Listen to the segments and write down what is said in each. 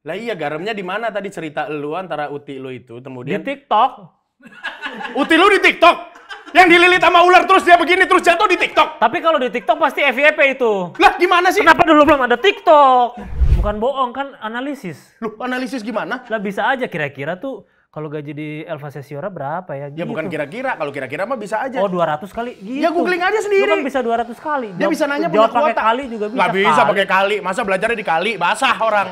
Lah iya, garamnya di mana tadi cerita lu antara uti lu itu, Di kemudian TikTok. uti lu di TikTok. Yang dililit sama ular terus dia begini terus jatuh di TikTok. Tapi kalau di TikTok pasti FYP itu. Lah gimana sih? Kenapa dulu belum ada TikTok? Bukan bohong kan analisis. Lu analisis gimana? Lah bisa aja kira-kira tuh kalau gaji di Elva Sesiora berapa ya? Ya bukan kira-kira, kalau kira-kira mah bisa aja. Oh 200 kali gitu. Ya googling aja sendiri. Lu kan bisa 200 kali. Dia bisa nanya punya jawab pakai kuota. kali juga bisa. Nggak bisa pakai kali, masa belajarnya di kali, basah orang.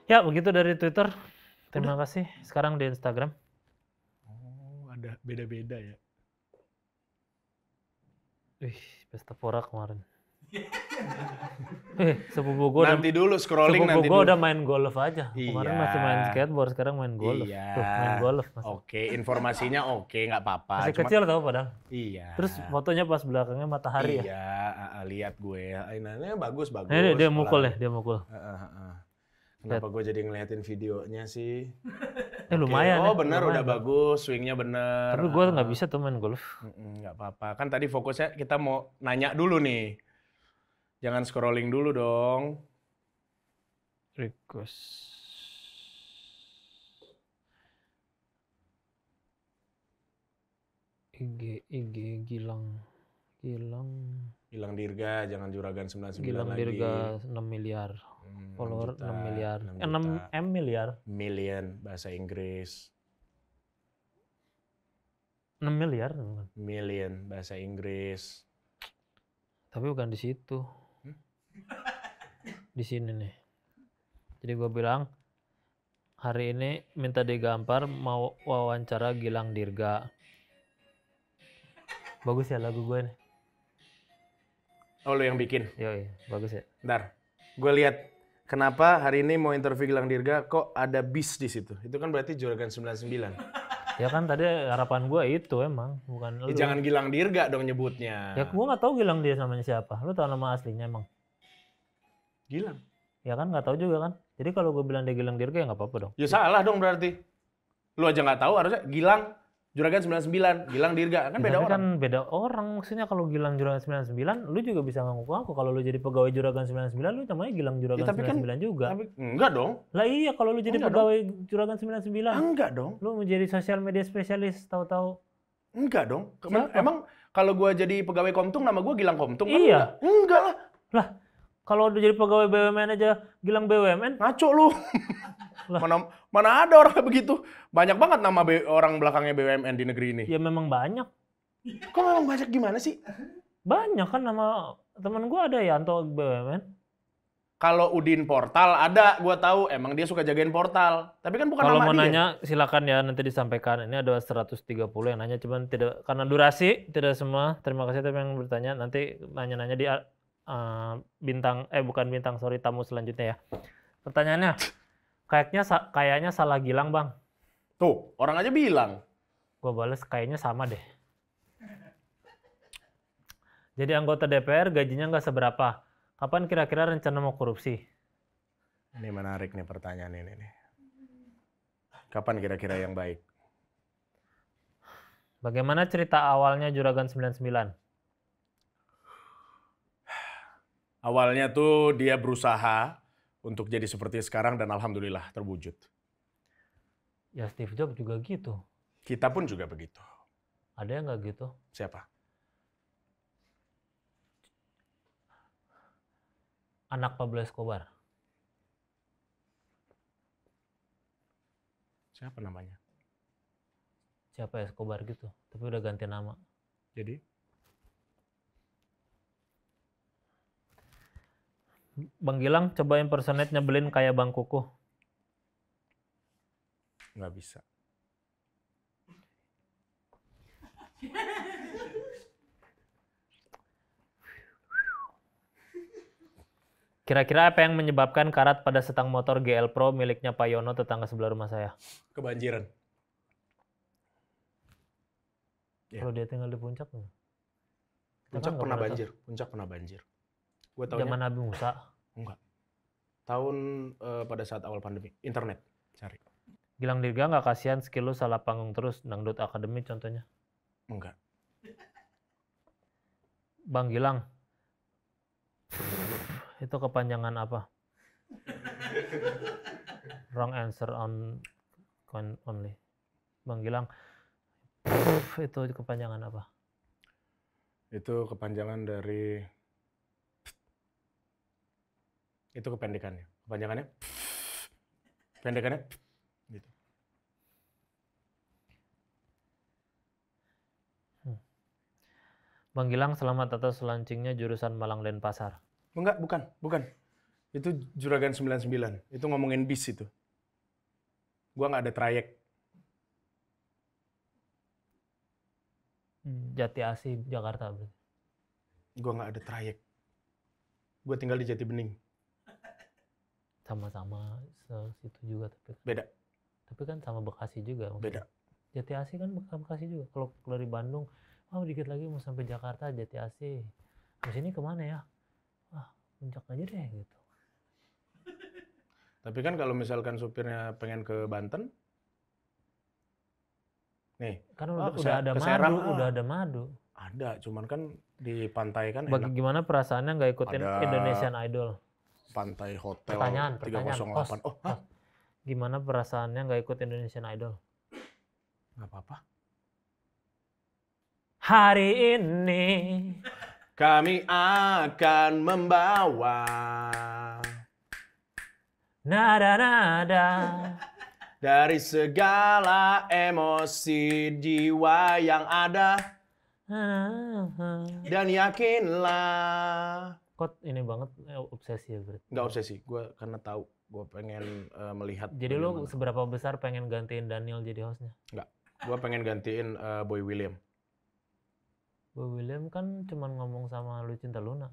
Ya begitu dari Twitter. Terima kasih. Sekarang di Instagram. Oh, ada beda-beda ya. Wih, pesta pora kemarin. Sepupu gue Nanti dulu scrolling nanti Sepupu gue dulu. udah main golf aja. Kemarin Iya. masih main skateboard, sekarang main golf. Iya. Tuh, main golf. Oke, informasinya oke, nggak apa-apa. Masih Cuma- kecil tau padahal. Iya. Terus fotonya pas belakangnya matahari ya. Iya, lihat gue. Ini bagus. Ini dia mukul ya, dia mukul. Kenapa gue jadi ngeliatin videonya sih? Lumayan Oh ya, bener, lumayan. udah bagus, swingnya bener. Tapi gue nggak bisa tuh main golf. Nggak apa-apa, kan tadi fokusnya kita mau nanya dulu nih. Jangan scrolling dulu dong. Request. IG Gilang Gilang Dirga, jangan Juragan 99 Gilang lagi. Dirga 6 miliar. Follower 6 miliar. 6 6 juta. M miliar. Million, bahasa Inggris. 6 miliar. Million, bahasa Inggris. Tapi bukan di situ. Di sini nih. Jadi gue bilang, hari ini minta digampar mau wawancara Gilang Dirga. Bagus ya lagu gue nih. Oh, lu yang bikin? Yoi, bagus ya. Ntar, gue lihat kenapa hari ini mau interview Gilang Dirga kok ada bis di situ. Itu kan berarti Juragan 99. Ya kan tadi harapan gue itu emang, bukan lu. Jangan Gilang Dirga dong nyebutnya. Ya gue nggak tahu Gilang dia namanya siapa. Lu tahu nama aslinya emang? Gilang. Ya kan nggak tahu juga kan. Jadi kalau gue bilang dia Gilang Dirga ya nggak apa-apa dong. Ya salah dong berarti. Lu aja nggak tahu, harusnya Gilang Juragan 99, Gilang Dirga, kan Ya, beda tapi orang. kan beda orang. Maksudnya kalau Gilang Juragan 99, lu juga bisa ngaku-ngaku. Kalau lu jadi pegawai Juragan 99, lu namanya Gilang Juragan tapi kan- 99 juga. Tapi enggak dong. Lah iya, kalau lu jadi Enggak pegawai Juragan 99, Enggak dong. lu menjadi sosial media spesialis, tahu-tahu. Enggak dong. Siapa? Emang kalau gua jadi pegawai Komtung nama gua Gilang Komtung kan? Iya. Enggak lah. Lah, kalau udah jadi pegawai BUMN aja Gilang BUMN, Ngaco lu. Lah. Mana ada orang kayak begitu. Banyak banget nama orang belakangnya BUMN di negeri ini. ya memang banyak. Kok memang banyak gimana sih? Banyak kan nama temen gua ada Yanto BUMN. Kalau Udin Portal ada, gua tahu emang dia suka jagain portal. Tapi kan bukan Kalau nama mau dia. nanya silakan ya nanti disampaikan. Ini ada 130 yang nanya, cuman tidak karena durasi tidak semua. Terima kasih tapi yang bertanya nanti nanya-nanya di tamu selanjutnya ya. Pertanyaannya kayaknya salah Gilang bang. Tuh, orang aja bilang. Gue bales kayaknya sama deh. Jadi anggota DPR gajinya nggak seberapa. Kapan kira-kira rencana mau korupsi? Ini menarik nih pertanyaan ini nih. Kapan kira-kira yang baik? Bagaimana cerita awalnya Juragan 99? Awalnya tuh dia berusaha untuk jadi seperti sekarang dan alhamdulillah terwujud. Ya Steve Jobs juga gitu. Kita pun juga begitu. Ada yang nggak gitu? Siapa? Anak Pablo Escobar. Siapa namanya? Siapa Escobar gitu? Tapi udah ganti nama. Jadi? Bang Gilang coba impersonate nyebelin kayak Bang Kuku. Nggak bisa. Kira-kira apa yang menyebabkan karat pada setang motor GL Pro miliknya Pak Yono tetangga sebelah rumah saya? Kebanjiran. Ya. Kalau dia tinggal di puncak nggak? Puncak nggak pernah pernah banjir. Puncak pernah banjir. Gue taunya Zaman Nabi Musa. enggak. Tahun pada saat awal pandemi. Internet. Cari. Gilang Dirga nggak kasihan skill lu salah panggung terus, Dangdut Academy contohnya. Enggak. Bang Gilang, itu kepanjangan apa? Wrong answer on only. Bang Gilang, itu kepanjangan apa? Itu kepanjangan dari... Itu kependekannya. Kepanjangannya? Pendekannya? Gitu. Bang Gilang, selamat atas launchingnya jurusan Malang Denpasar. Enggak, bukan. Itu Juragan 99. Itu ngomongin bis itu. Gua nggak ada trayek. Jati Asih, Jakarta berarti. Gua nggak ada trayek. Gua tinggal di Jati Bening. Sama-sama situ juga tapi. Beda. Tapi kan sama Bekasi juga. Beda. Maksudnya. Jati Asih kan Bekasi juga. Kalau dari Bandung, dikit lagi mau sampai Jakarta, Jati Asih. Habis ini kemana ya? Puncak aja deh gitu. Tapi kan kalau misalkan supirnya pengen ke Banten, nih. Kan udah ada Serang, madu, udah ada madu. Ada, cuman kan di pantai kan enak. Gimana perasaannya nggak ikutin Indonesian Idol? Pantai Hotel pertanyaan, 308. Gimana perasaannya nggak ikut Indonesian Idol? Nggak apa-apa. Hari ini kami akan membawa nada-nada dari segala emosi jiwa yang ada. Dan yakinlah. Kok ini banget obsesi ya berarti? Nggak obsesi, gue karena tahu. Gue pengen melihat. Jadi lo seberapa besar pengen gantiin Daniel jadi hostnya? Nggak, gue pengen gantiin Boy William. Boy William kan cuma ngomong sama Lucinta Luna.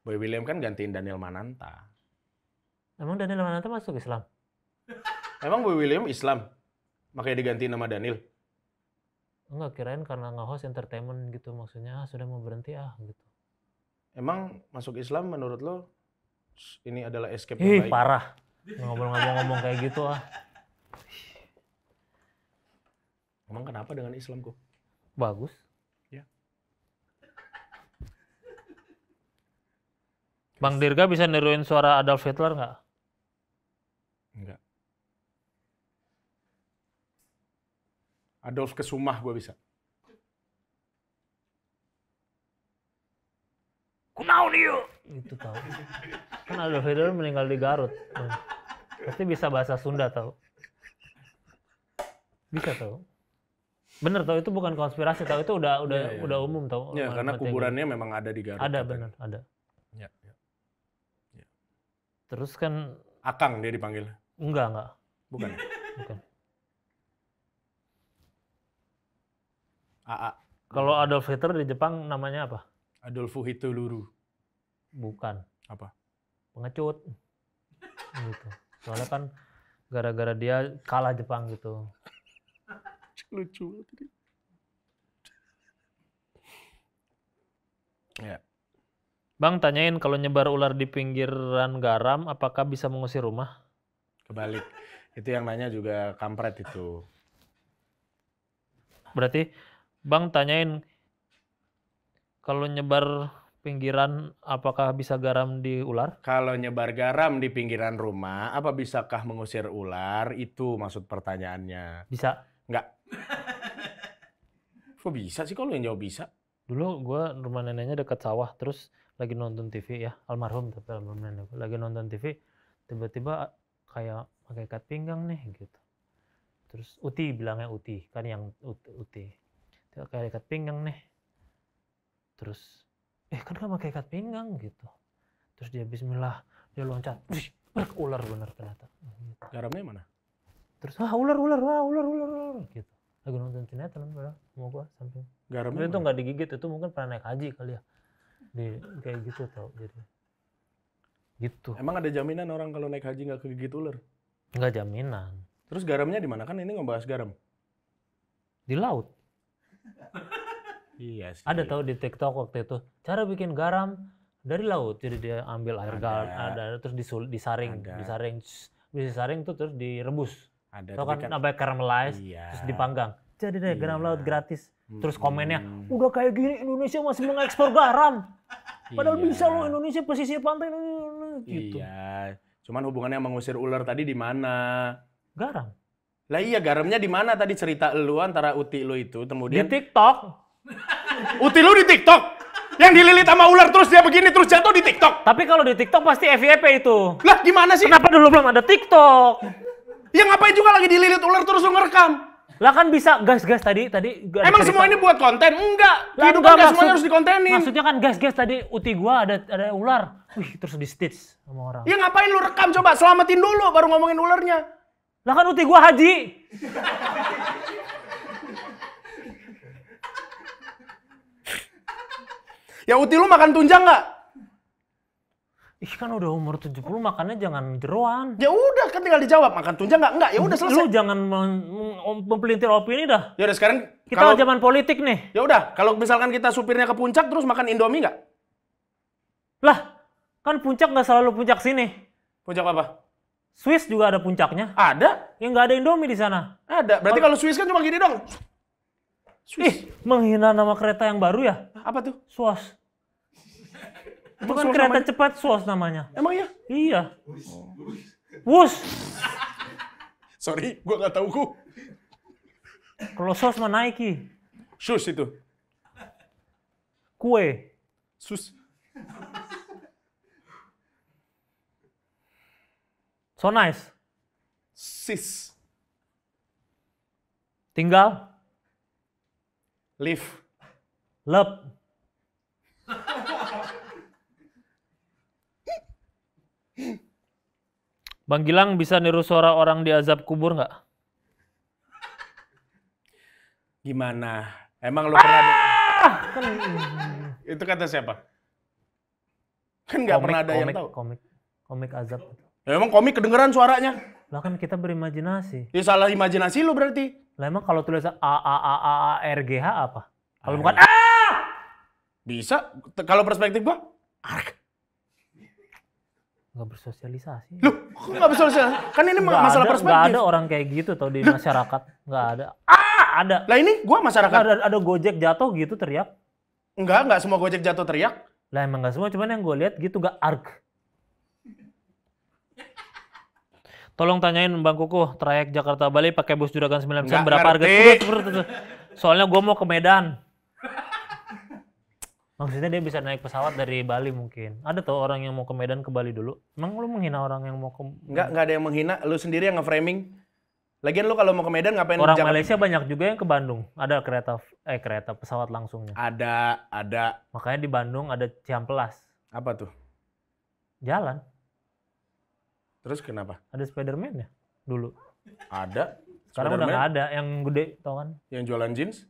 Boy William kan gantiin Daniel Mananta. Emang Daniel Mananta masuk Islam? Emang Boy William Islam? Makanya digantiin nama Daniel? Enggak, kirain karena nge-host entertainment gitu. Maksudnya sudah mau berhenti gitu. Emang masuk Islam menurut lo ini adalah escape yang baik? Parah. Ngomong kayak gitu Emang kenapa dengan Islam kok? Bagus. Ya. Bang Dirga bisa niruin suara Adolf Hitler nggak? Enggak. Adolf Kesumah gue bisa. Kunau nih itu tahu. Kan Adolf Hitler meninggal di Garut. Pasti bisa bahasa Sunda tahu. Bisa tahu. Bener tahu, itu bukan konspirasi tahu, itu udah umum tahu. Ya, karena kuburannya memang ada di Garut. Ada bener, ada. Ya. Terus kan Akang dia dipanggil. Enggak. Bukan. Bukan. AA. Kalau Adolf Hitler di Jepang namanya apa? Adolfo Hitleruru. Bukan. Apa? Pengecut. Gitu. Soalnya kan gara-gara dia kalah Jepang gitu. Lucu tadi. Ya. Bang, tanyain kalau nyebar ular di pinggiran garam, apakah bisa mengusir rumah? Kebalik. Itu yang nanya juga kampret itu. Berarti, Bang tanyain kalau nyebar pinggiran, apakah bisa garam di ular? Kalau nyebar garam di pinggiran rumah, apa bisakah mengusir ular? Itu maksud pertanyaannya. Bisa. Enggak. Kok bisa sih kalau yang jawab bisa? Dulu gue rumah neneknya dekat sawah, terus lagi nonton TV ya, almarhum nenek. Lagi nonton TV, tiba-tiba kayak pakai ikat pinggang nih gitu. Terus Uti bilangnya Uti, kan yang Uti. Kayak ikat pinggang nih. Terus, kan pakai ikat pinggang gitu. Terus dia bismillah, dia loncat. Ular bener ternyata. Gitu. Garamnya mana? Terus ular gitu. Lagi nonton sinetron mau gua samping. Garamnya itu nggak digigit, itu mungkin pernah naik haji kali ya. Kayak gitu tau jadi. Gitu. Emang ada jaminan orang kalau naik haji nggak kegigit ular? Nggak jaminan. Terus garamnya di mana? Kan ini ngebahas garam. Di laut. Iya sih. Ada tahu di TikTok waktu itu cara bikin garam dari laut. Jadi dia ambil air garam, terus disaring, Biji saring tuh terus direbus. Ada. Tau tapi kan sampai caramelize, Iya. terus dipanggang. Jadi deh garam Iya. laut gratis. Terus komennya, udah kayak gini Indonesia masih mengekspor garam. Padahal Iya. bisa loh Indonesia pesisir pantai gitu. Iya. Cuman hubungannya mengusir ular tadi di mana? Garam. Lah iya, garamnya di mana tadi cerita lu antara uti lu itu Di kemudian TikTok. uti lu di TikTok. Yang dililit sama ular terus dia begini terus jatuh di TikTok. Tapi kalau di TikTok pasti FYP itu. Lah gimana sih? Kenapa dulu belum ada TikTok? Ya ngapain juga lagi dililit ular terus lu ngerekam? Lah kan bisa gas tadi ada Emang cerita. semua ini buat konten? Enggak. Lah, Kehidupan enggak, gak semuanya harus dikontenin. Maksudnya kan gas tadi uti gua ada ular. Wih, terus di stitch sama orang. Ya ngapain lu rekam coba? Selamatin dulu baru ngomongin ularnya. Lah kan uti gua haji. Ya uti lu makan tunjang nggak? Ih kan udah umur 70 makannya jangan jeroan. Ya udah kan tinggal dijawab makan tunjang nggak? Enggak. Ya udah selesai. Lu jangan mempelintir opini dah. Ya udah sekarang Kita zaman politik nih. ya udah kalau misalkan kita supirnya ke puncak terus makan Indomie nggak? Lah, kan puncak nggak selalu puncak sini. Puncak apa? Swiss juga ada puncaknya. Ada. Yang nggak ada Indomie di sana. Ada. Berarti kalau Swiss kan cuma gini dong. Ih, menghina nama kereta yang baru ya? Apa tuh? Swas. Itu Emang kan Swas kereta namanya? cepat Swas namanya. Emang ya? Iya. Wus. Sorry, gua nggak tahu ku. Kalau Swas mah Nike. Sus itu. Kue. Sus. So nice. Sis. Tinggal. Live. Lep. Bang Gilang bisa niru suara orang di azab kubur nggak? Gimana? Emang lo pernah ada... Kan Itu kata siapa? Kan nggak pernah ada yang tahu. Komik azab. Ya, emang komik kedengeran suaranya. Lah kan kita berimajinasi. Ya salah imajinasi lu berarti. Lah emang kalau tulisan A R G H apa? Kalau Ah. bukan Bisa. Kalau perspektif gua, nggak bersosialisasi. loh, kok nggak bisa? Kan ini masalah perspektif. Nggak ada orang kayak gitu tau di masyarakat. Nggak ada. Ada. Lah ini gua masyarakat. Nggak ada Gojek jatuh gitu teriak. Enggak semua Gojek jatuh teriak. Lah emang nggak semua, cuman yang gue lihat gitu gak arg. Tolong tanyain Bang Kuku, trayek Jakarta Bali pakai bus Juragan 9 Nggak berapa harga? ngerti. Soalnya gue mau ke Medan. Maksudnya dia bisa naik pesawat dari Bali mungkin. Ada tuh orang yang mau ke Medan ke Bali dulu. Emang lu menghina orang yang mau ke... Enggak ada yang menghina. Lu sendiri yang nge-framing. Lagian lu kalau mau ke Medan ngapain? Orang Jakarta? Malaysia banyak juga yang ke Bandung. Ada kereta pesawat langsungnya. Ada. Makanya di Bandung ada Cihampelas. Apa tuh? Jalan. Terus kenapa? Ada Spiderman ya dulu. Ada. Sekarang udah Spiderman nggak ada yang gede, tau kan? yang jualan jeans?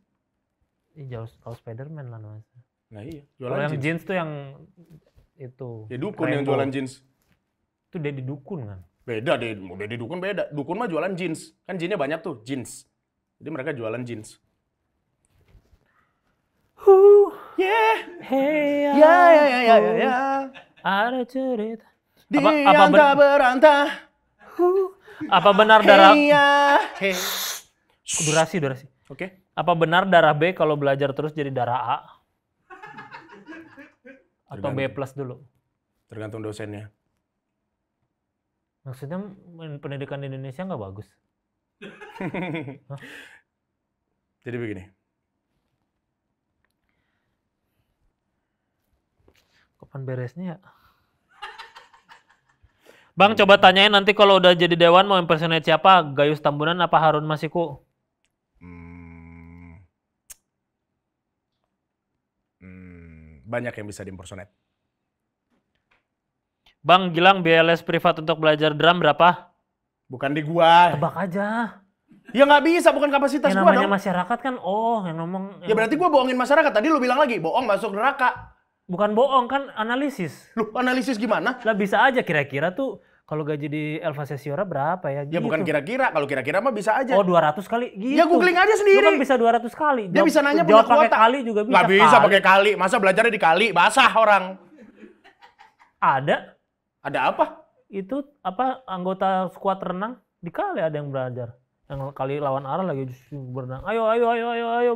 Ih, jauh kalau Spiderman lah namanya. Nah iya, Kalau jualan yang jeans. jeans tuh yang itu. Ya dukun yang Rainbow. jualan jeans. Itu Dedi Dukun kan. Beda deh, di dukun beda. Dukun mah jualan jeans. Kan jinnya banyak tuh, jeans. Jadi mereka jualan jeans. Yeah. Hey, Ya. ada cerita. Di Apa angka berantah. Apa benar darah Hey. durasi? Oke. Apa benar darah B kalau belajar terus jadi darah A? Atau B+ dulu? Tergantung dosennya. Maksudnya pendidikan di Indonesia nggak bagus? Jadi begini. Kapan beresnya ya? Bang, coba tanyain nanti kalau udah jadi dewan mau impersonate siapa? Gayus Tambunan apa Harun Masiku? Banyak yang bisa diimpersonate. Bang Gilang, biaya les privat untuk belajar drum berapa? Bukan di gua. Tebak aja. Ya nggak bisa, bukan kapasitas Yang gua namanya dong. masyarakat kan, yang ngomong. Ya berarti gua bohongin masyarakat. Tadi lu bilang lagi, bohong masuk neraka. Bukan bohong kan, analisis. Lu analisis gimana? Lah bisa aja kira-kira tuh kalau gaji di Elva Sesiora berapa ya? Ya bukan kira-kira. Kalau kira-kira mah bisa aja. Oh 200 kali gitu. Ya googling aja Lu sendiri. kan bisa 200 kali. Dia bisa nanya jawab punya pakai kuota. kali juga bisa. Nggak bisa pakai kali. Masa belajarnya di kali? Basah orang. Ada. Ada apa? itu apa anggota skuad renang dikali ada yang belajar. Yang kali lawan arah lagi berenang. Ayo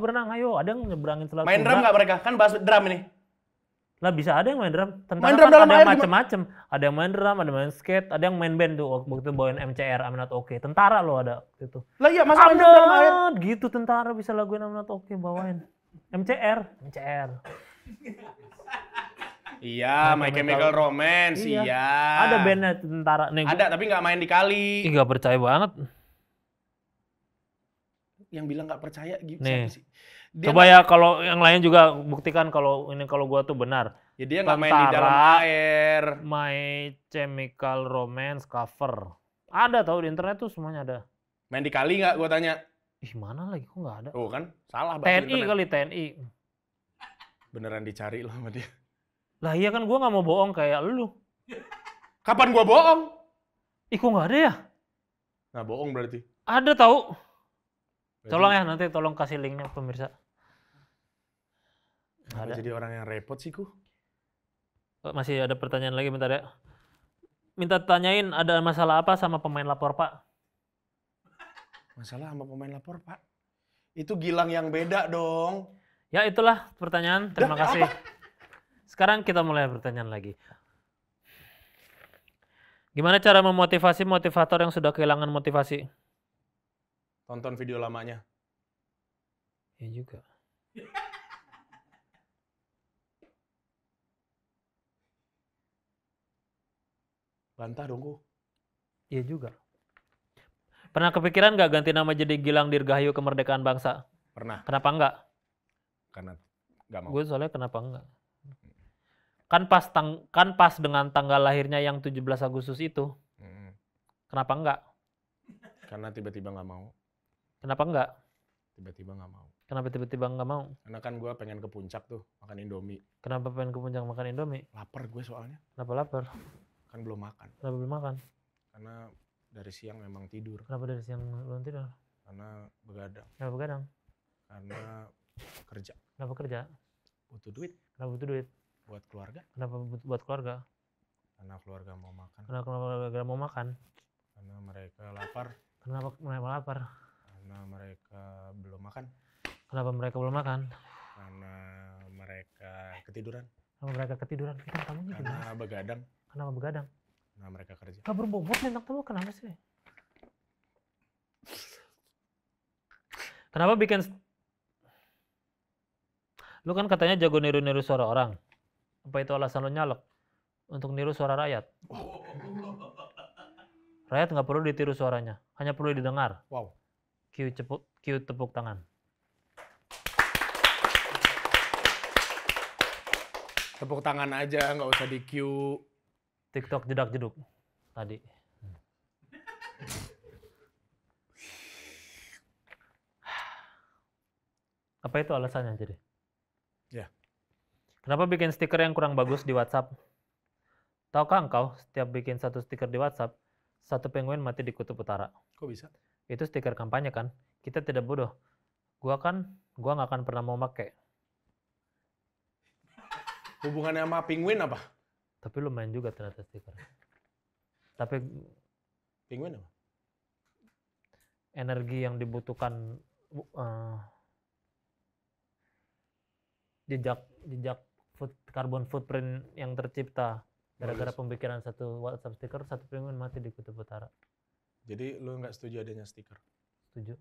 berenang, ayo. Ada yang nyebrangin selat Main Sunda. drum nggak mereka? Kan bahas drum ini. Lah bisa ada yang main drum. Tentara Main drum kan dalam ada air yang macem-macem. Ada yang main drum, ada yang main skate, ada yang main band tuh waktu itu bawain MCR I'm Not Okay. Tentara loh ada gitu. Lah iya, masa main drum dalam air? Gitu tentara bisa laguin I'm Not Okay bawain. MCR. Iya, My Chemical Romance, Iya. iya. Ada bandnya tentara. Nih, Ada, tapi nggak main di kali. Ih, gak percaya banget. Yang bilang nggak percaya gitu Nih. siapa sih? Dia Coba ya kalau yang lain juga buktikan kalau gua tuh benar. ya dia nggak main di dalam air. My Chemical Romance cover. Ada tahu di internet tuh semuanya ada. Main di kali nggak, gue tanya. Ih, mana lagi kok nggak ada? Tuh kan, salah. TNI kali TNI. Beneran dicari loh sama dia. Lah iya kan gua nggak mau bohong kayak lu. Kapan gua bohong? Ih, kok nggak ada ya? Nah, bohong berarti. Ada tahu. Berarti Tolong ya nanti tolong kasih linknya pemirsa. kenapa jadi orang yang repot sih, ku? Masih ada pertanyaan lagi bentar ya. Minta tanyain ada masalah apa sama pemain lapor Pak? Masalah sama pemain lapor, Pak. Itu Gilang yang beda dong. Ya itulah pertanyaan. Terima kasih. Sekarang kita mulai pertanyaan lagi. Gimana cara memotivasi motivator yang sudah kehilangan motivasi? Tonton video lamanya. Ya juga. Bantah dong, ku. Iya juga. Pernah kepikiran nggak ganti nama jadi Gilang Dirgahayu Kemerdekaan Bangsa? Pernah. Kenapa enggak? Karena nggak mau. Gue soalnya kenapa enggak? Kan pas dengan tanggal lahirnya yang 17 Agustus itu. Kenapa enggak? Karena tiba-tiba nggak mau. Kenapa enggak? Tiba-tiba nggak mau. Kenapa tiba-tiba enggak mau? Karena kan gue pengen ke puncak tuh, makan Indomie. Kenapa pengen ke puncak makan Indomie? Lapar gue soalnya. Kenapa lapar? Kan belum makan. Kenapa belum makan? Karena dari siang memang tidur. Kenapa dari siang belum tidur? Karena begadang. Kenapa begadang? Karena kerja. Kenapa kerja? Butuh duit. Kenapa butuh duit? Buat keluarga. Kenapa buat keluarga? Karena keluarga mau makan. Kenapa keluarga mau makan? Karena mereka lapar. Kenapa mereka lapar? Karena mereka belum makan. Kenapa mereka belum makan? Karena mereka ketiduran. Kenapa mereka ketiduran? Bintang tamunya Karena gimana? begadang. Kenapa begadang? Karena mereka kerja. Gak berbobot bintang tamu kenapa sih? Kenapa bikin... Lu kan katanya jago niru-niru suara orang. Apa itu alasan lu nyalek? Untuk niru suara rakyat. Rakyat nggak perlu ditiru suaranya. Hanya perlu didengar. Wow. Cue tepuk tangan. Tepuk tangan aja, nggak usah di cue. TikTok jedak-jeduk tadi. Apa itu alasannya jadi? Ya. Kenapa bikin stiker yang kurang bagus di WhatsApp? Tahukah engkau, setiap bikin satu stiker di WhatsApp, satu penguin mati di kutub utara. Kok bisa? Itu stiker kampanye kan? Kita tidak bodoh. Gua nggak akan pernah mau pakai. Hubungannya sama penguin apa? Tapi lumayan juga ternyata stiker. Tapi Penguin apa? energi yang dibutuhkan jejak carbon footprint yang tercipta gara-gara pembikinan satu WhatsApp stiker, satu penguin mati di kutub utara. Jadi lu nggak setuju adanya stiker? Setuju?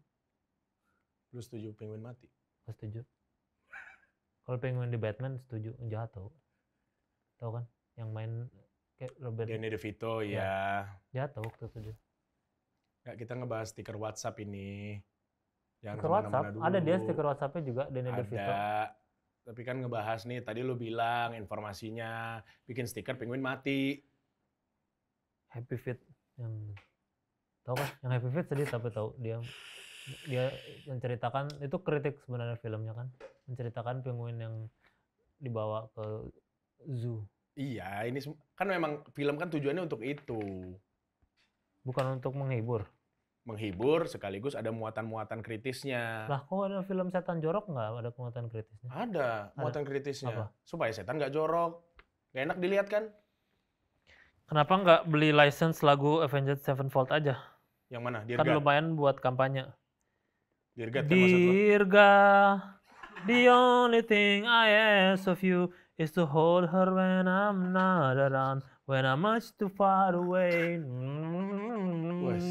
Lu setuju penguin mati? Gak setuju. Kalau penguin di Batman setuju, jahat tau. Tahu kan? Yang main kayak Robert. Danny DeVito, ya. Jahat tau waktu itu dia. Nggak, kita ngebahas stiker WhatsApp ini. Jangan Stiker WhatsApp? dulu. Ada dia stiker WhatsAppnya juga, Danny DeVito. Ada. Tapi kan ngebahas nih, tadi lu bilang informasinya, bikin stiker penguin mati. Happy Feet yang tahu kan? Yang Happy Feet sedih tapi tahu dia menceritakan itu kritik sebenarnya filmnya kan, menceritakan penguin yang dibawa ke zoo. Iya, ini kan memang film kan tujuannya untuk itu. Bukan untuk menghibur. Menghibur sekaligus ada muatan-muatan kritisnya. Lah kok ada film setan jorok nggak ada muatan kritisnya? Ada muatan kritisnya. Apa? Supaya setan nggak jorok. Nggak enak dilihat kan? Kenapa nggak beli license lagu Avenged Sevenfold aja? Yang mana? Kan Dirgat. lumayan buat kampanye. Dirgat kan maksud lo? Dirga, the only thing I ask of you is to hold her when I'm not around, when I'm much too far away. Wes.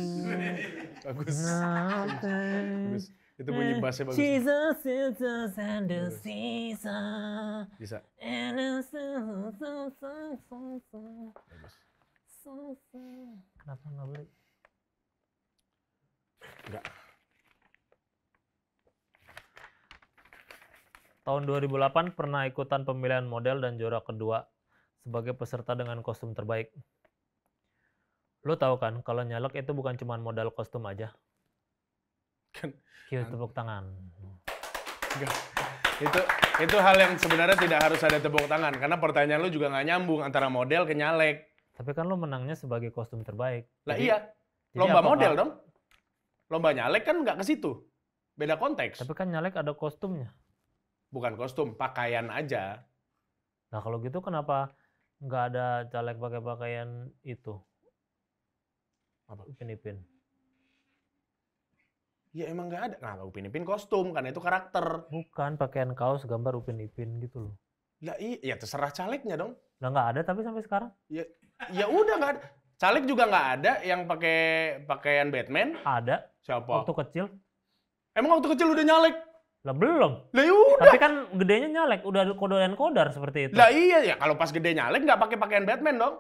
Bagus. Nothing. Bagus. Itu bunyi bassnya bagus. Jesus is and the season. Bisa. And Bagus. Kenapa nggak beli? Enggak. Tahun 2008 pernah ikutan pemilihan model dan juara kedua sebagai peserta dengan kostum terbaik. Lo tahu kan kalau nyalek itu bukan cuma modal kostum aja. Kan Cue tepuk tangan. enggak. Itu hal yang sebenarnya tidak harus ada tepuk tangan karena pertanyaan lu juga nggak nyambung antara model ke nyalek. Tapi kan lo menangnya sebagai kostum terbaik. Lah Jadi- iya. jadi Lomba apakah- model dong. Lomba nyalek kan nggak ke situ. Beda konteks. Tapi kan nyalek ada kostumnya. Bukan kostum, pakaian aja. Nah kalau gitu kenapa nggak ada caleg pakai pakaian itu? Apa? Ipin-ipin. Ya emang nggak ada. Nah, Upin Ipin kostum karena itu karakter. Bukan pakaian kaos gambar Upin-Ipin gitu loh. Lah iya, terserah calegnya dong. Lah nggak ada tapi sampai sekarang. Ya udah nggak ada. Caleg juga nggak ada yang pakai pakaian Batman. Ada. Siapa? Waktu kecil. Emang waktu kecil udah nyalek? Lah belum. Lah yaudah. Tapi kan gedenya nyalek. Udah ada kodar seperti itu. Lah iya ya, kalau pas gede nyalek nggak pakai pakaian Batman dong.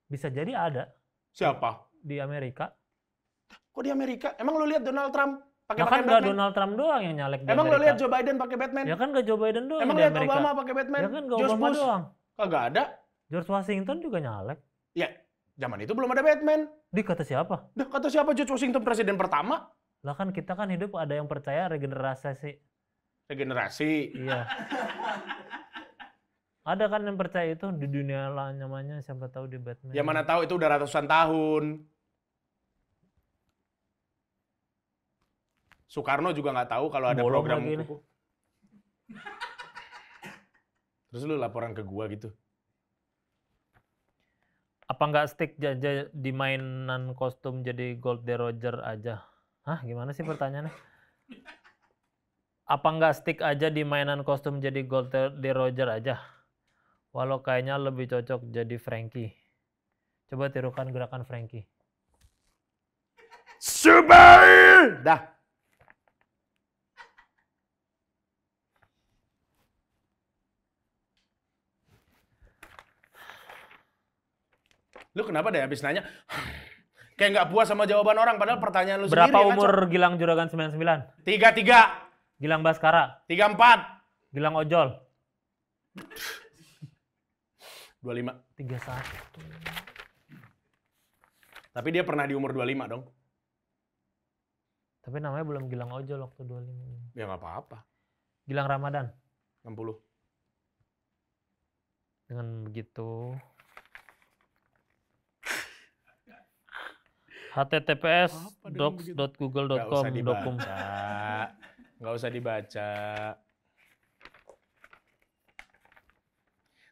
Bisa jadi ada Siapa? di Amerika. Kok di Amerika? Emang lu lihat Donald Trump pakai Nah kan pakaian nggak Batman? Donald Trump doang yang nyalek di Emang lu Amerika. lihat Joe Biden pakai Batman? Ya kan nggak Joe Biden doang Emang di lihat Amerika. Obama pakai Batman? Ya kan nggak George Obama Bush? doang. Kagak ada. George Washington juga nyalek. Ya, zaman itu belum ada Batman. Di kata siapa? Dah kata siapa George Washington presiden pertama? Lah kan kita kan hidup ada yang percaya regenerasi sih. Regenerasi. Iya. Ada kan yang percaya itu di dunia lah namanya siapa tahu di Batman. Ya mana tahu itu udah ratusan tahun. Soekarno juga nggak tahu kalau ada Bolong program lagi nih. kuku. Terus lu laporan ke gua gitu. Apa nggak stick aja di mainan kostum jadi Gold the Roger aja? Hah, gimana sih pertanyaannya? Apa nggak stick aja di mainan kostum jadi Gold the Roger aja? Walau kayaknya lebih cocok jadi Frankie. Coba tirukan gerakan Frankie. Super! Dah. Lu kenapa deh habis nanya? Kayak nggak puas sama jawaban orang, padahal pertanyaan lu Berapa sendiri yang umur ngaco. Gilang Juragan 99? 33, Gilang Baskara? 34, Gilang Ojol? 25. 31. Tapi dia pernah di umur 25 dong. Tapi namanya belum Gilang Ojol waktu 25. Ya nggak apa-apa. Gilang Ramadan. 60. Dengan begitu https Apa dengan begitu? Nggak docs.google.com usah dokum. dibaca. Nggak usah dibaca.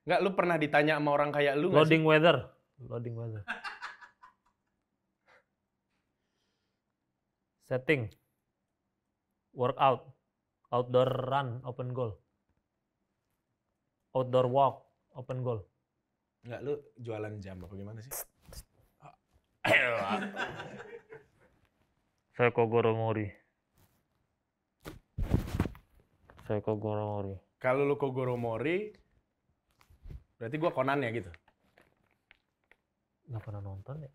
Nggak, lu pernah ditanya sama orang kayak lu nggak sih? Loading weather. Loading weather. Setting. Workout. Outdoor run, open goal. Outdoor walk, open goal. Nggak, lu jualan jam apa gimana sih? Seiko Goromori. Seiko Goromori. Kalau lu Kogoro Mori, berarti gua Conan ya gitu. Nggak pernah nonton ya?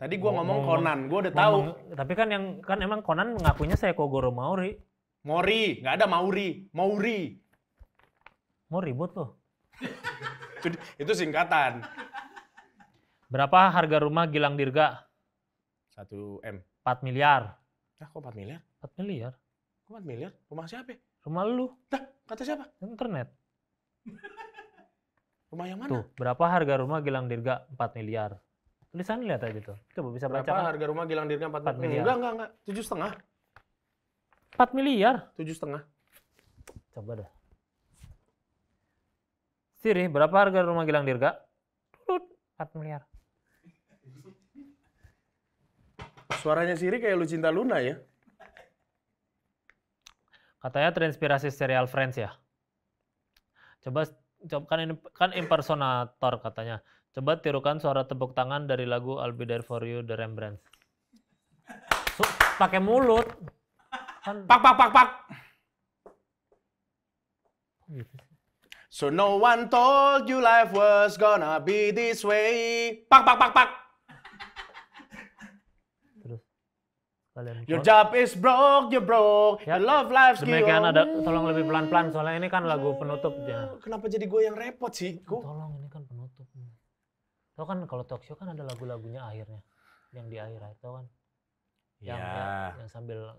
Tadi gua ngomong Conan, gua udah tahu. Tapi kan yang kan emang Conan mengakuinya Seiko Goromori. Mori, nggak ada Mauri. Mauri. Mau ribut loh. Itu singkatan. Berapa harga rumah Gilang Dirga? 1 M. 4 miliar. Nah, kok 4 miliar? 4 miliar? Kok 4 miliar? Rumah siapa? Rumah lu, Dah, kata siapa? internet. Rumah yang mana? Tuh, berapa harga rumah Gilang Dirga? 4 miliar. Tulisan lihat aja tuh. Coba bisa baca Berapa kan? harga rumah Gilang Dirga 4 4 miliar. Enggak. 7,5. 4 miliar. 7,5. Coba dah. Siri, berapa harga rumah Gilang Dirga? 4 miliar. Suaranya Siri kayak Lucinta Luna ya. Katanya terinspirasi serial Friends ya. Coba kan ini kan impersonator katanya. Coba tirukan suara tepuk tangan dari lagu I'll Be There For You The Rembrandts. Pakai mulut. Kan Pak. gitu sih. So no one told you life was gonna be this way. Pak. Terus kalian Your job is broke, you broke. Ya, Your love life's demikian ada tolong lebih pelan-pelan soalnya ini kan lagu penutup ya. Kenapa jadi gue yang repot sih? Tolong ini kan penutup. Tau kan kalau talk show kan ada lagu-lagunya akhirnya. Yang di akhir tau kan? Yang sambil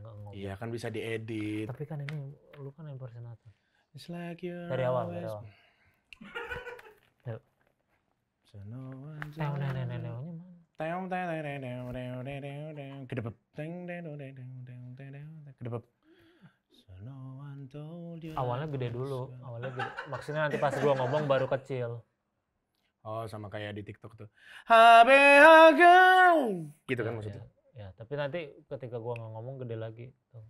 ngomong. Iya kan bisa diedit. Tapi kan ini lu kan impersonator. It's like you're Dari awal. Yuk. So no one's Nenek-neneknya mana? Kedepep. So no one told you. Awalnya gede dulu. Maksudnya nanti pas gua ngomong baru kecil. Oh, sama kayak di TikTok tuh. Habehagen. Gitu kan maksudnya. Ya, tapi nanti ketika gua ngomong gede lagi. Tuh.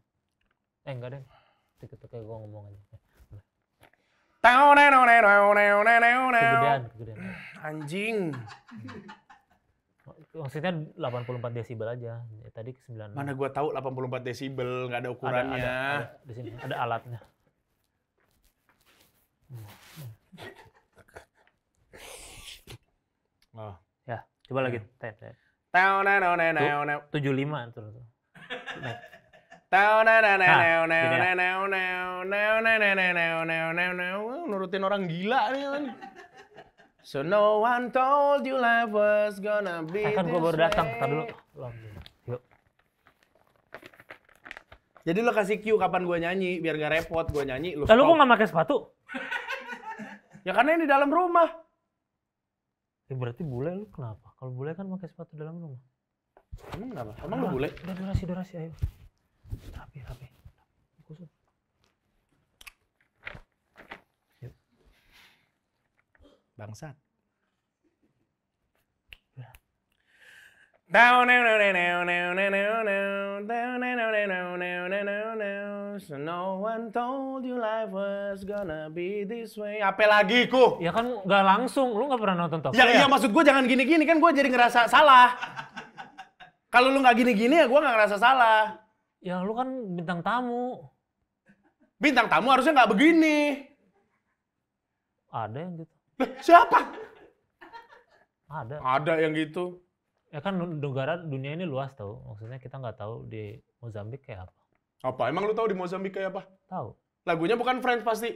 Enggak deh. Ketika gua ngomong aja. Kegedean. Anjing. Maksudnya 84 desibel aja. Tadi ke 96. Mana gua tahu 84 desibel, nggak ada ukurannya. Ada di sini, ada alatnya. Oh. Ya, coba lagi. 75 terus. Nurutin orang gila nih kan. So no one told you life was gonna be Kan gue baru datang, tar dulu. Yuk. Jadi lo kasih cue kapan gue nyanyi biar gak repot gue nyanyi lo. Lalu kok nggak pakai sepatu? Ya karena ini di dalam rumah. Ya berarti bule lu kenapa? Kalau bule kan pakai sepatu dalam rumah. Kenapa? Emang lo bule? Udah durasi ayo. Rapi. Kusut. Yuk. Bangsat. So no one told you life was gonna be this way. Apa lagi ku? Ya kan nggak langsung, lu nggak pernah nonton talk show Ya iya maksud gue jangan gini-gini kan gue jadi ngerasa salah. Kalau lu nggak gini-gini ya gue nggak ngerasa salah. Ya lu kan bintang tamu. Bintang tamu harusnya nggak begini. Ada yang gitu. Siapa? Ada. Ada yang gitu. Ya kan negara dunia ini luas tau. Maksudnya kita nggak tahu di Mozambik kayak apa. Apa? Emang lu tahu di Mozambik kayak apa? Tahu. Lagunya bukan Friends pasti.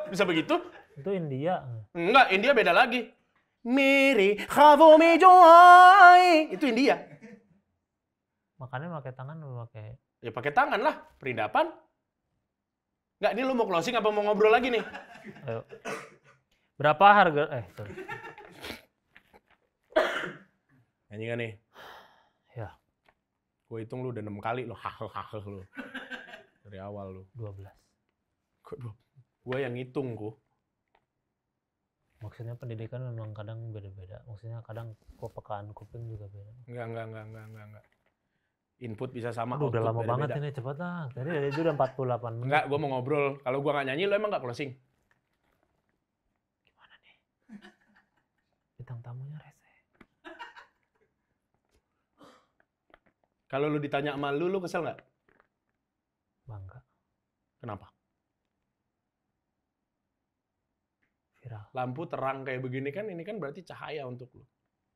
Bisa begitu? Itu India. Enggak, India beda lagi. Miri khavomi joai. Itu India. Makannya pakai tangan atau pakai? Ya pakai tangan lah, perindapan. Enggak, ini lu mau closing apa mau ngobrol lagi nih? Ayo. Berapa harga? Sorry. Nyanyi gak nih? Ya. Gue hitung lu udah 6 kali lu. Haheh lu. Dari awal lu. 12. Gue yang ngitung ku. Maksudnya pendidikan memang kadang beda-beda. Maksudnya kadang kepekaan kuping juga beda. Enggak. Input bisa sama. Aduh, udah lama banget ini, cepet lah. Tadi itu udah 48 menit. Enggak, gue mau ngobrol. Kalau gue nggak nyanyi, lu emang nggak closing? Gimana nih? Bintang tamunya rese. Kalau lu ditanya sama lu kesel nggak? Bangga. Kenapa? Viral. Lampu terang kayak begini kan, ini kan berarti cahaya untuk lu.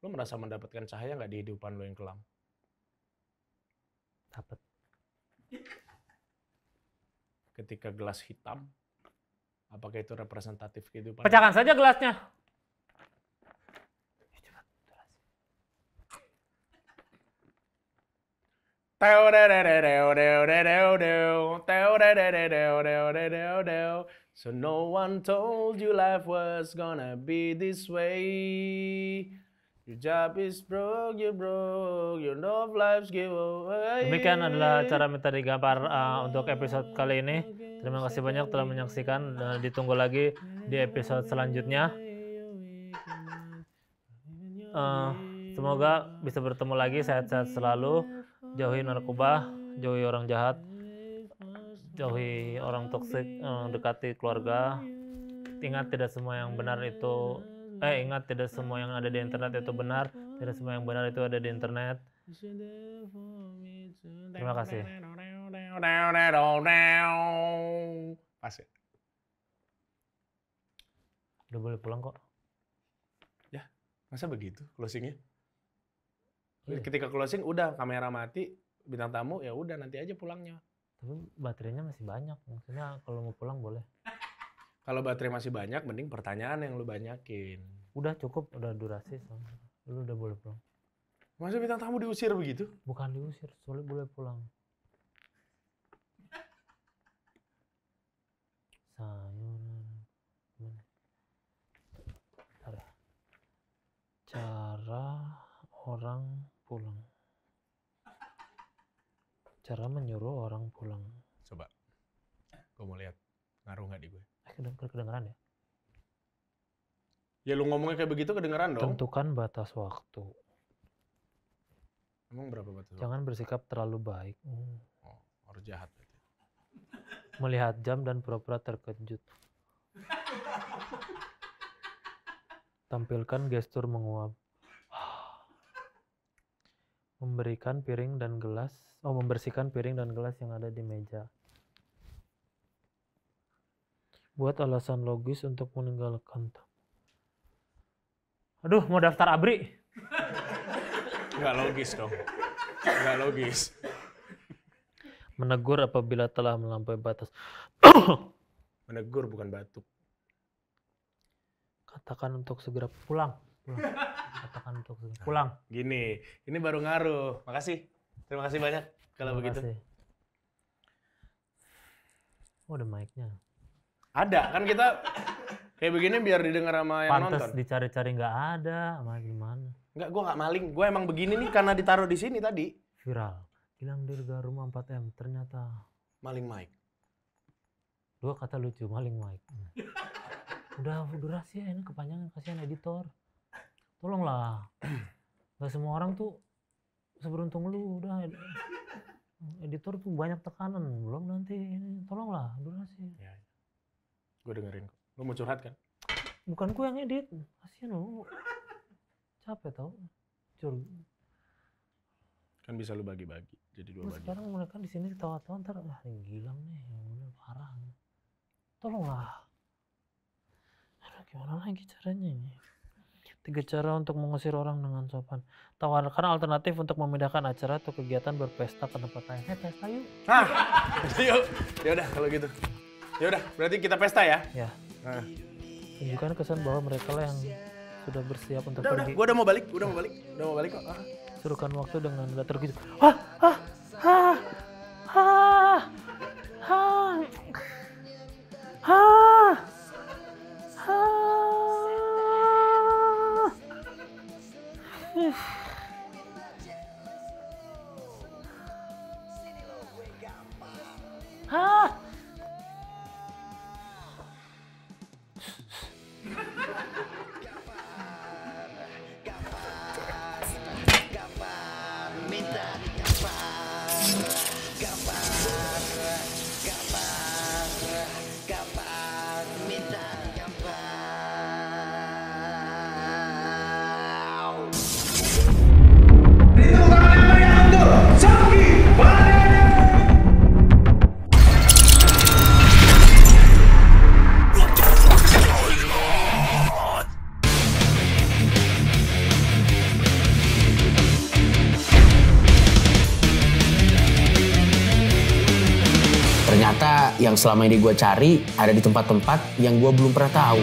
Lu merasa mendapatkan cahaya nggak di kehidupan lu yang kelam? Dapat. Ketika gelas hitam, apakah itu representatif kehidupan? Pecahkan saja gelasnya. So no one told you life was gonna be this way. Your job is broke, you broke, your love life's give away. Demikian adalah cara minta digambar untuk episode kali ini. Terima kasih banyak telah menyaksikan. Ditunggu lagi di episode selanjutnya. Semoga bisa bertemu lagi, sehat-sehat selalu. Jauhi narkoba, jauhi orang jahat, jauhi orang toksik, dekati keluarga. Ingat tidak semua yang benar itu ingat tidak semua yang ada di internet itu benar, tidak semua yang benar itu ada di internet. Terima kasih. Pas ya? Udah boleh pulang kok. Ya, masa begitu closingnya? Iya. Ketika closing udah kamera mati, bintang tamu ya udah nanti aja pulangnya. Tapi baterainya masih banyak, maksudnya kalau mau pulang boleh. Kalau baterai masih banyak, mending pertanyaan yang lu banyakin. Udah cukup, udah durasi soalnya. Lu udah boleh pulang. Masa bintang tamu diusir begitu? Bukan diusir, soalnya boleh pulang. Cara orang pulang. Cara menyuruh orang pulang. Coba, gue mau lihat ngaruh nggak di gue. Kedengeran ya? Ya lu ngomongnya kayak begitu kedengeran dong. Tentukan batas waktu. Emang berapa batas waktu? Jangan bersikap terlalu baik. Oh, harus jahat. Melihat jam dan pura-pura terkejut. Tampilkan gestur menguap. Membersihkan piring dan gelas yang ada di meja. Buat alasan logis untuk meninggalkan. Aduh, mau daftar ABRI. Nggak logis dong. Nggak logis. Menegur apabila telah melampaui batas. Menegur bukan batuk. Katakan untuk segera pulang. Katakan untuk segera pulang. Gini, ini baru ngaruh. Makasih. Terima kasih banyak kalau begitu. Oh, ada mic-nya. Ada, kan kita kayak begini biar didengar sama yang Pantes nonton. dicari-cari nggak ada, sama gimana? Enggak, gue nggak maling. Gue emang begini nih karena ditaruh di sini tadi. Viral. Hilang dirga rumah 4M, ternyata Maling mic. 2 kata lucu, maling mic. Udah durasi ya, ini kepanjangan, kasihan editor. Tolonglah. Gak semua orang tuh seberuntung lu, udah. Editor tuh banyak tekanan, belum nanti ini. Tolonglah, durasi. Ya. Gue dengerin kok. Lu mau curhat kan? Bukan gue yang edit, kasihan lu. Capek tau. Kan bisa lu bagi-bagi. Jadi 2 bagian. Sekarang mereka di sini ketawa-tawa, ntar ini gilang nih, bener parah. Tolonglah. Aduh, gimana lagi caranya ini? 3 cara untuk mengusir orang dengan sopan. Tawarkan alternatif untuk memindahkan acara atau kegiatan berpesta ke tempat lain. Pesta yuk. Yuk. Ya udah kalau gitu. Ya udah, berarti kita pesta ya? Ya. Nah. Tunjukkan kesan bahwa mereka lah yang sudah bersiap untuk Udah, pergi. gue udah mau balik kok. Suruhkan waktu dengan nada terkejut. Ternyata yang selama ini gue cari ada di tempat-tempat yang gue belum pernah tahu.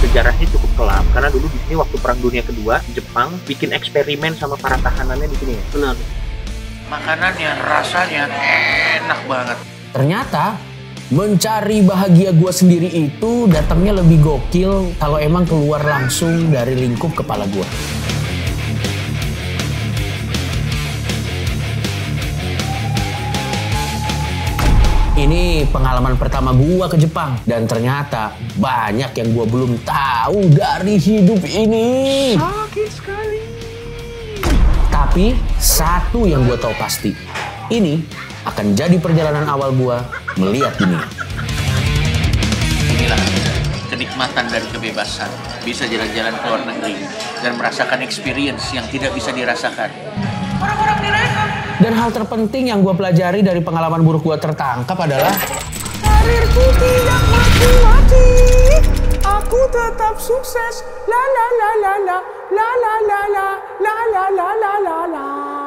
Sejarahnya cukup kelam karena dulu di sini waktu Perang Dunia Kedua Jepang bikin eksperimen sama para tahanannya di sini. Benar. Makanannya rasanya enak banget. Ternyata mencari bahagia gue sendiri itu datangnya lebih gokil kalau emang keluar langsung dari lingkup kepala gue. Ini pengalaman pertama gua ke Jepang. Dan ternyata banyak yang gua belum tahu dari hidup ini. Sakit sekali. Tapi satu yang gua tahu pasti. Ini akan jadi perjalanan awal gua melihat dunia. Inilah kenikmatan dari kebebasan. Bisa jalan-jalan ke luar negeri dan merasakan experience yang tidak bisa dirasakan. Orang-orang direka. Dan hal terpenting yang gue pelajari dari pengalaman buruk gue tertangkap adalah Karirku tidak mati-mati, aku tetap sukses. La la la la la la la la la la la la la la la.